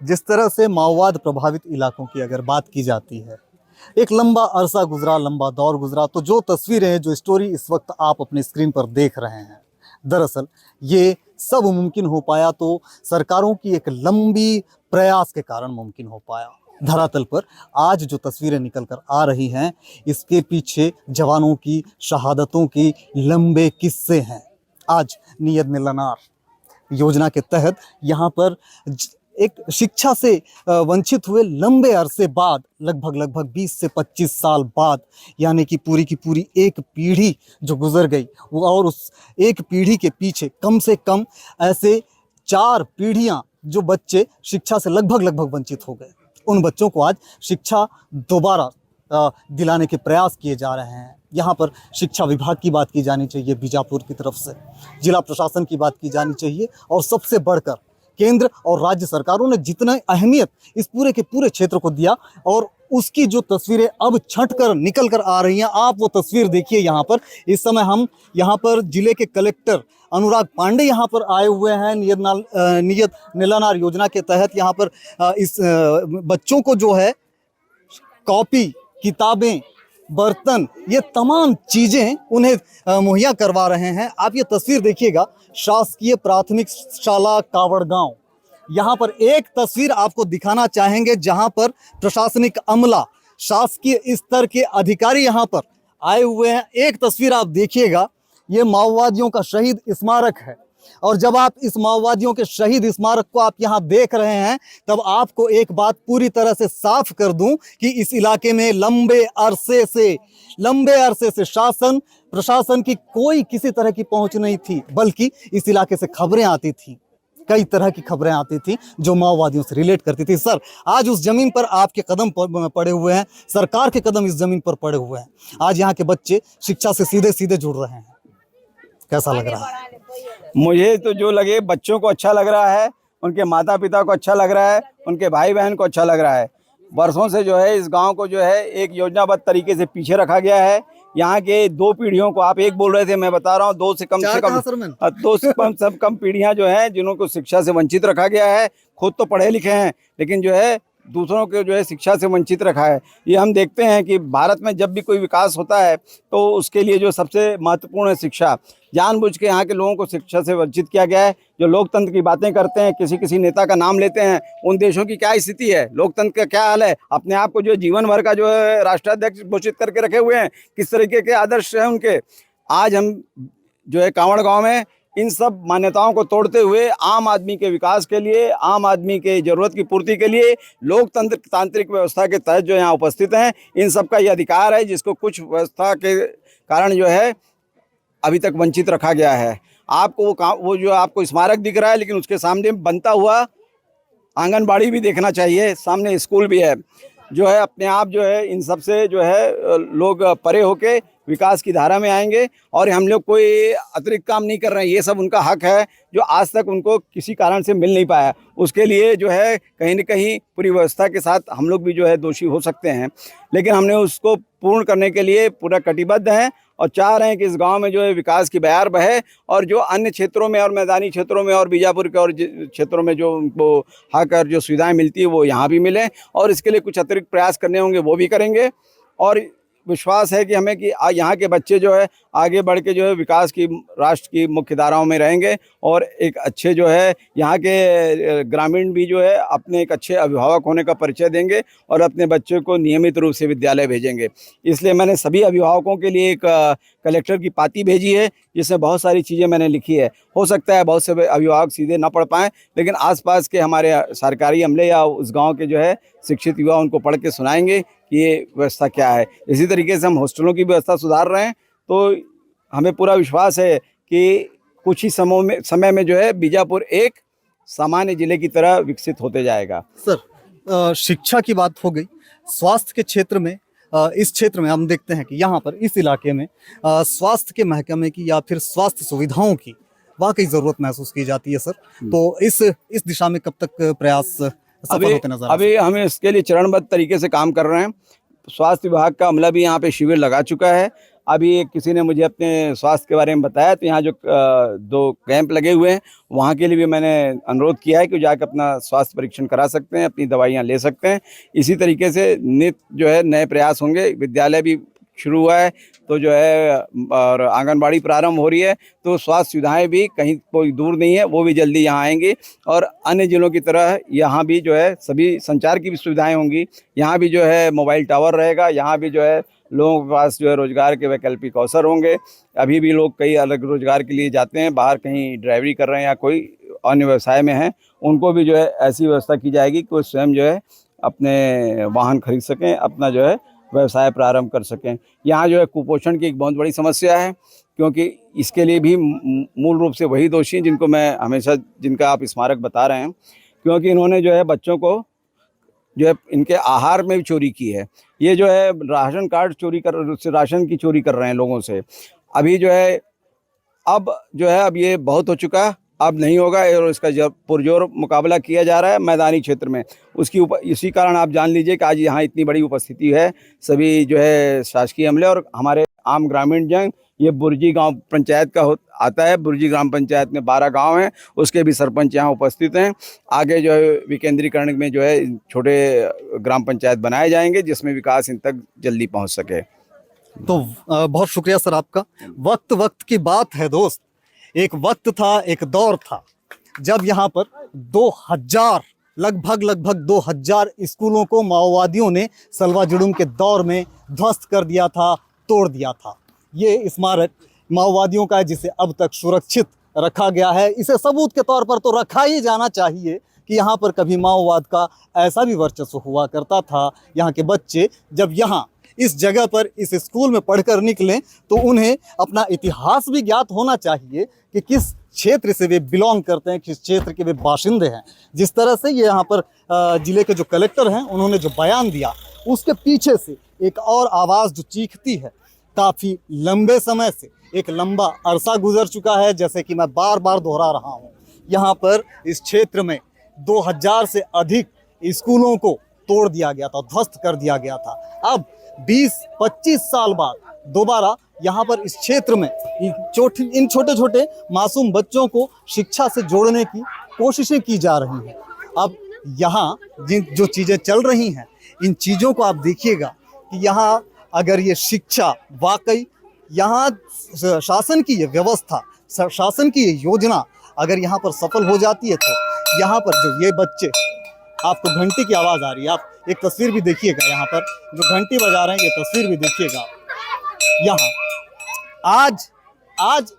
जिस तरह से माओवाद प्रभावित इलाकों की अगर बात की जाती है, एक लंबा अरसा गुजरा, लंबा दौर गुजरा, तो जो तस्वीरें हैं, जो स्टोरी इस वक्त आप अपने स्क्रीन पर देख रहे हैं, दरअसल ये सब मुमकिन हो पाया तो सरकारों की एक लंबी प्रयास के कारण मुमकिन हो पाया। धरातल पर आज जो तस्वीरें निकल कर आ रही हैं, इसके पीछे जवानों की शहादतों की लंबे किस्से हैं। आज नियत निलानार योजना के तहत यहाँ पर एक शिक्षा से वंचित हुए लंबे अरसे बाद, लगभग 20 से 25 साल बाद, यानी कि पूरी की पूरी एक पीढ़ी जो गुजर गई, वो और उस एक पीढ़ी के पीछे कम से कम ऐसे 4 पीढ़ियां जो बच्चे शिक्षा से लगभग वंचित हो गए, उन बच्चों को आज शिक्षा दोबारा दिलाने के प्रयास किए जा रहे हैं। यहाँ पर शिक्षा विभाग की बात की जानी चाहिए, बीजापुर की तरफ से जिला प्रशासन की बात की जानी चाहिए, और सबसे बढ़कर केंद्र और राज्य सरकारों ने जितना अहमियत इस पूरे के पूरे क्षेत्र को दिया, और उसकी जो तस्वीरें अब छट कर निकल कर आ रही हैं, आप वो तस्वीर देखिए। यहाँ पर इस समय हम यहाँ पर जिले के कलेक्टर अनुराग पांडे यहाँ पर आए हुए हैं नियत निलानार योजना के तहत। यहाँ पर इस बच्चों को जो है कॉपी, किताबें, बर्तन, ये तमाम चीज़ें उन्हें मुहैया करवा रहे हैं। आप ये तस्वीर देखिएगा, शासकीय प्राथमिक शाला कावड़गांव। यहाँ पर एक तस्वीर आपको दिखाना चाहेंगे जहाँ पर प्रशासनिक अमला, शासकीय स्तर के अधिकारी यहाँ पर आए हुए हैं। एक तस्वीर आप देखिएगा, ये माओवादियों का शहीद स्मारक है, और जब आप इस माओवादियों के शहीद स्मारक को आप यहाँ देख रहे हैं, तब आपको एक बात पूरी तरह से साफ कर दूं कि इस इलाके में लंबे अरसे से शासन प्रशासन की कोई किसी तरह की पहुंच नहीं थी, बल्कि इस इलाके से खबरें आती थी, कई तरह की खबरें आती थी जो माओवादियों से रिलेट करती थी। सर, आज उस जमीन पर आपके कदम पड़े हुए हैं, सरकार के कदम इस जमीन पर पड़े हुए हैं। आज यहाँ के बच्चे शिक्षा से सीधे जुड़ रहे हैं, कैसा लग रहा है? मुझे तो जो लगे, बच्चों को अच्छा लग रहा है, उनके माता पिता को अच्छा लग रहा है, उनके भाई बहन को अच्छा लग रहा है। बरसों से जो है इस गांव को जो है एक योजनाबद्ध तरीके से पीछे रखा गया है। यहाँ के 2 पीढ़ियों को, आप एक बोल रहे थे, मैं बता रहा हूँ 2 से कम पीढ़ियां जो है जिनको शिक्षा से वंचित रखा गया है। खुद तो पढ़े लिखे हैं, लेकिन जो है दूसरों को जो है शिक्षा से वंचित रखा है। ये हम देखते हैं कि भारत में जब भी कोई विकास होता है तो उसके लिए जो सबसे महत्वपूर्ण है शिक्षा। जानबूझ के यहाँ के लोगों को शिक्षा से वंचित किया गया है। जो लोकतंत्र की बातें करते हैं, किसी नेता का नाम लेते हैं, उन देशों की क्या स्थिति है, लोकतंत्र का क्या हाल है, अपने आप को जो जीवन भर का जो है राष्ट्राध्यक्ष घोषित करके रखे हुए हैं, किस तरीके के आदर्श हैं उनके। आज हम जो है कांवड़ गाँव में इन सब मान्यताओं को तोड़ते हुए आम आदमी के विकास के लिए, आम आदमी के ज़रूरत की पूर्ति के लिए लोकतंत्र तांत्रिक व्यवस्था के तहत जो यहाँ उपस्थित हैं, इन सब का ये अधिकार है जिसको कुछ व्यवस्था के कारण जो है अभी तक वंचित रखा गया है। आपको वो जो आपको स्मारक दिख रहा है, लेकिन उसके सामने बनता हुआ आंगनबाड़ी भी देखना चाहिए, सामने स्कूल भी है। जो है अपने आप जो है इन सब से जो है लोग परे होके विकास की धारा में आएंगे, और हम लोग कोई अतिरिक्त काम नहीं कर रहे हैं। ये सब उनका हक है जो आज तक उनको किसी कारण से मिल नहीं पाया। उसके लिए जो है कहीं न कहीं पूरी व्यवस्था के साथ हम लोग भी जो है दोषी हो सकते हैं, लेकिन हमने उसको पूर्ण करने के लिए पूरा कटिबद्ध हैं और चाह रहे हैं कि इस गांव में जो है विकास की बयार बहे, और जो अन्य क्षेत्रों में और मैदानी क्षेत्रों में और बीजापुर के और क्षेत्रों में जो उनको हक और जो सुविधाएं मिलती है वो यहाँ भी मिलें, और इसके लिए कुछ अतिरिक्त प्रयास करने होंगे वो भी करेंगे। और विश्वास है कि हमें कि यहाँ के बच्चे जो है आगे बढ़ के जो है विकास की, राष्ट्र की मुख्य धाराओं में रहेंगे, और एक अच्छे जो है यहाँ के ग्रामीण भी जो है अपने एक अच्छे अभिभावक होने का परिचय देंगे और अपने बच्चों को नियमित रूप से विद्यालय भेजेंगे। इसलिए मैंने सभी अभिभावकों के लिए एक कलेक्टर की पाती भेजी है, जिसमें बहुत सारी चीज़ें मैंने लिखी है। हो सकता है बहुत से अभिभावक सीधे ना पढ़ पाएँ, लेकिन आसपास के हमारे सरकारी अमले या उस गाँव के जो है शिक्षित युवा उनको पढ़ के सुनाएंगे कि ये व्यवस्था क्या है। इसी तरीके से हम हॉस्टलों की व्यवस्था सुधार रहे हैं, तो हमें पूरा विश्वास है कि कुछ ही समय में जो है बीजापुर एक सामान्य जिले की तरह विकसित होते जाएगा। सर, शिक्षा की बात हो गई, स्वास्थ्य के क्षेत्र में इस क्षेत्र में हम देखते हैं कि यहाँ पर इस इलाके में स्वास्थ्य के महकमे की या फिर स्वास्थ्य सुविधाओं की वाकई ज़रूरत महसूस की जाती है। सर, तो इस दिशा में कब तक प्रयास सफल होते नजर? अभी हम इसके लिए चरणबद्ध तरीके से काम कर रहे हैं। स्वास्थ्य विभाग का अमला भी यहाँ पे शिविर लगा चुका है। अभी किसी ने मुझे अपने स्वास्थ्य के बारे में बताया, तो यहाँ जो 2 कैंप लगे हुए हैं, वहाँ के लिए भी मैंने अनुरोध किया है कि जाकर अपना स्वास्थ्य परीक्षण करा सकते हैं, अपनी दवाइयाँ ले सकते हैं। इसी तरीके से नित जो है नए प्रयास होंगे। विद्यालय भी शुरू हुआ है, तो जो है और आंगनबाड़ी प्रारंभ हो रही है, तो स्वास्थ्य सुविधाएं भी कहीं कोई दूर नहीं है, वो भी जल्दी यहाँ आएंगी। और अन्य जिलों की तरह यहाँ भी जो है सभी संचार की भी सुविधाएं होंगी। यहाँ भी जो है मोबाइल टावर रहेगा, यहाँ भी जो है लोगों के पास जो है रोजगार के वैकल्पिक अवसर होंगे। अभी भी लोग कई अलग रोजगार के लिए जाते हैं, बाहर कहीं ड्राइवरी कर रहे हैं या कोई अन्य व्यवसाय में हैं, उनको भी जो है ऐसी व्यवस्था की जाएगी कि वो स्वयं जो है अपने वाहन खरीद सकें, अपना जो है व्यवसाय प्रारंभ कर सकें। यहाँ जो है कुपोषण की एक बहुत बड़ी समस्या है, क्योंकि इसके लिए भी मूल रूप से वही दोषी हैं जिनको मैं हमेशा, जिनका आप स्मारक बता रहे हैं, क्योंकि इन्होंने जो है बच्चों को जो है इनके आहार में भी चोरी की है। ये जो है राशन कार्ड चोरी कर, राशन की चोरी कर रहे हैं लोगों से। अभी जो है अब ये बहुत हो चुका, अब नहीं होगा, और इसका जब पुरजोर मुकाबला किया जा रहा है मैदानी क्षेत्र में। इसी कारण आप जान लीजिए कि आज यहाँ इतनी बड़ी उपस्थिति है सभी जो है शासकीय अमले और हमारे आम ग्रामीण जन। ये बुर्जी गांव पंचायत का आता है। बुर्जी ग्राम पंचायत में 12 गांव हैं, उसके भी सरपंच यहाँ उपस्थित हैं। आगे जो है विकेंद्रीकरण में जो है छोटे ग्राम पंचायत बनाए जाएंगे, जिसमें विकास इन तक जल्दी पहुँच सके। तो बहुत शुक्रिया सर आपका। वक्त की बात है दोस्त। एक वक्त था, एक दौर था जब यहाँ पर 2000 लगभग 2000 स्कूलों को माओवादियों ने सलवा जुडुम के दौर में ध्वस्त कर दिया था, तोड़ दिया था। ये स्मारक माओवादियों का है, जिसे अब तक सुरक्षित रखा गया है। इसे सबूत के तौर पर तो रखा ही जाना चाहिए कि यहाँ पर कभी माओवाद का ऐसा भी वर्चस्व हुआ करता था। यहाँ के बच्चे जब यहाँ इस जगह पर इस स्कूल में पढ़कर निकलें तो उन्हें अपना इतिहास भी ज्ञात होना चाहिए कि किस क्षेत्र से वे बिलोंग करते हैं, किस क्षेत्र के वे बाशिंदे हैं। जिस तरह से ये यहाँ पर ज़िले के जो कलेक्टर हैं उन्होंने जो बयान दिया, उसके पीछे से एक और आवाज़ जो चीखती है। काफ़ी लंबे समय से, एक लंबा अरसा गुजर चुका है, जैसे कि मैं बार बार दोहरा रहा हूँ। यहाँ पर इस क्षेत्र में 2000 से अधिक स्कूलों को तोड़ दिया गया था, ध्वस्त कर दिया गया था। अब 20-25 साल बाद दोबारा यहाँ पर इस क्षेत्र में इन छोटे छोटे मासूम बच्चों को शिक्षा से जोड़ने की कोशिशें की जा रही हैं। अब यहाँ जो चीज़ें चल रही हैं, इन चीज़ों को आप देखिएगा कि यहाँ अगर ये शिक्षा वाकई, यहाँ शासन की ये व्यवस्था, शासन की ये योजना अगर यहाँ पर सफल हो जाती है, तो यहाँ पर जो ये बच्चे, आपको घंटी की आवाज़ आ रही है, आप एक तस्वीर भी देखिएगा, यहाँ पर जो घंटी बजा रहे हैं ये तस्वीर भी देखिएगा। यहाँ आज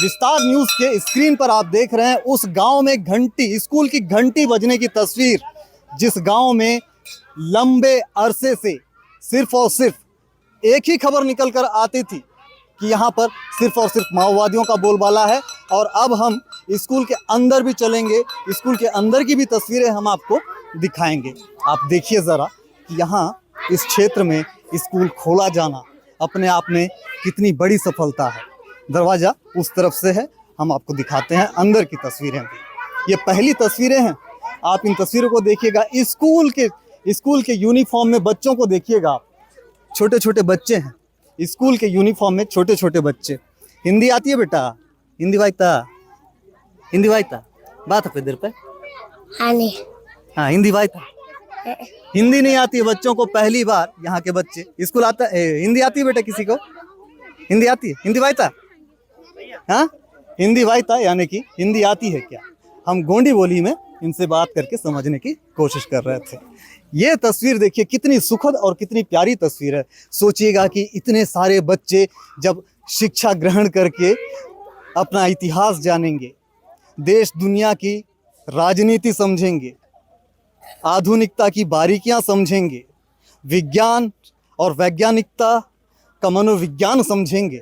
विस्तार न्यूज़ के स्क्रीन पर आप देख रहे हैं उस गांव में घंटी, स्कूल की घंटी बजने की तस्वीर, जिस गांव में लंबे अरसे से सिर्फ और सिर्फ एक ही खबर निकल कर आती थी कि यहाँ पर सिर्फ और सिर्फ माओवादियों का बोलबाला है। और अब हम स्कूल के अंदर भी चलेंगे, स्कूल के अंदर की भी तस्वीरें हम आपको दिखाएंगे। आप देखिए ज़रा कि यहाँ इस क्षेत्र में स्कूल खोला जाना अपने आप में कितनी बड़ी सफलता है। दरवाज़ा उस तरफ से है, हम आपको दिखाते हैं अंदर की तस्वीरें भी। ये पहली तस्वीरें हैं, आप इन तस्वीरों को देखिएगा। स्कूल के यूनिफॉर्म में बच्चों को देखिएगा आप, छोटे छोटे बच्चे हैं स्कूल के यूनिफॉर्म में, छोटे छोटे बच्चे। हिंदी आती है बेटा? हिंदी वाइता बात है पे देर पे। हाँ हिंदी वाइता। हिंदी नहीं आती है बच्चों को, पहली बार यहाँ के बच्चे स्कूल आता है। हिंदी आती है बेटा किसी को? हिंदी आती है? हिंदी वाइता, हाँ हिंदी वाइता यानी कि हिंदी आती है क्या? हम गोंडी बोली में इनसे बात करके समझने की कोशिश कर रहे थे। ये तस्वीर देखिए, कितनी सुखद और कितनी प्यारी तस्वीर है। सोचिएगा कि इतने सारे बच्चे जब शिक्षा ग्रहण करके अपना इतिहास जानेंगे, देश दुनिया की राजनीति समझेंगे, आधुनिकता की बारीकियां समझेंगे, विज्ञान और वैज्ञानिकता का मनोविज्ञान समझेंगे,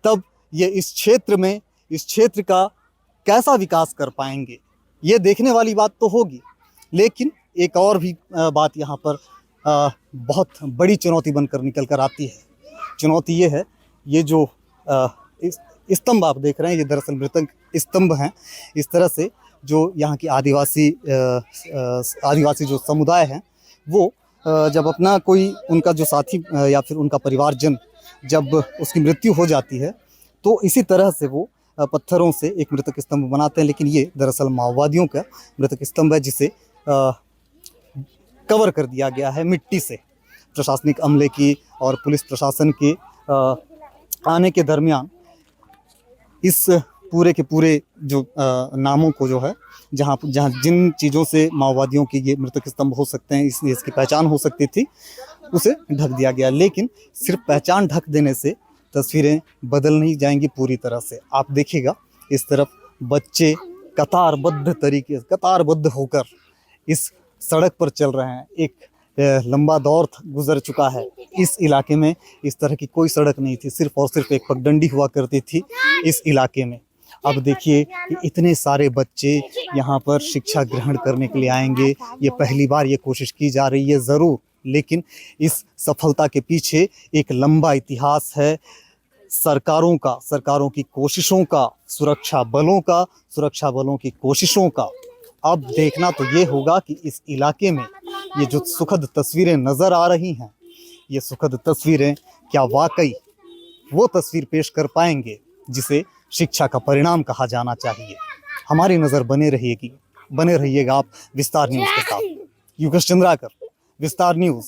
तब ये इस क्षेत्र का कैसा विकास कर पाएंगे, ये देखने वाली बात तो होगी। लेकिन एक और भी बात यहाँ पर बहुत बड़ी चुनौती बनकर निकल कर आती है। चुनौती ये है, ये जो स्तंभ आप देख रहे हैं, ये दरअसल मृतक स्तंभ हैं। इस तरह से जो यहाँ की आदिवासी जो समुदाय हैं, वो जब अपना कोई उनका जो साथी या फिर उनका परिवारजन जब उसकी मृत्यु हो जाती है तो इसी तरह से वो पत्थरों से एक मृतक स्तंभ बनाते हैं, लेकिन ये दरअसल माओवादियों का मृतक स्तंभ है जिसे कवर कर दिया गया है मिट्टी से। प्रशासनिक अमले की और पुलिस प्रशासन के आने के दरमियान इस पूरे के पूरे जो नामों को जो है जहाँ जिन चीज़ों से माओवादियों की ये मृतक स्तंभ हो सकते हैं, इसलिए इसकी पहचान हो सकती थी, उसे ढक दिया गया। लेकिन सिर्फ पहचान ढक देने से तस्वीरें बदल नहीं जाएंगी पूरी तरह से। आप देखिएगा इस तरफ बच्चे कतारबद्ध होकर इस सड़क पर चल रहे हैं। एक लंबा दौर गुजर चुका है। इस इलाके में इस तरह की कोई सड़क नहीं थी, सिर्फ और सिर्फ एक पगडंडी हुआ करती थी इस इलाके में। अब देखिए कि इतने सारे बच्चे यहाँ पर शिक्षा ग्रहण करने के लिए आएंगे। ये पहली बार ये कोशिश की जा रही है ज़रूर, लेकिन इस सफलता के पीछे एक लंबा इतिहास है सरकारों की कोशिशों का, सुरक्षा बलों की कोशिशों का। अब देखना तो ये होगा कि इस इलाके में ये जो सुखद तस्वीरें नज़र आ रही हैं, ये सुखद तस्वीरें क्या वाकई वो तस्वीर पेश कर पाएंगे जिसे शिक्षा का परिणाम कहा जाना चाहिए। हमारी नज़र बने रहिएगा आप विस्तार न्यूज़ के साथ। युगेश चंद्राकर, विस्तार न्यूज़।